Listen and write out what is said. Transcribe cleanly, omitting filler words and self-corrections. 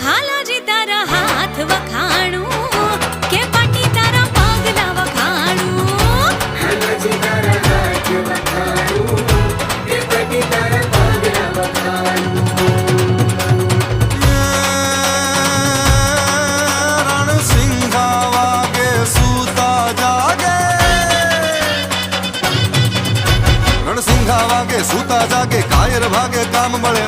હાલાજી તારા હાથ વખાણું કે પાટી તારા પગલા વખાણું હાલાજી તારા હાથ વખાણું કે પાટી તારા પગલા વખાણું રણસિંઘા વાગે સૂતા જાગે રણસિંઘા વાગે સૂતા જાગે કાયર ભાગે કામ મળે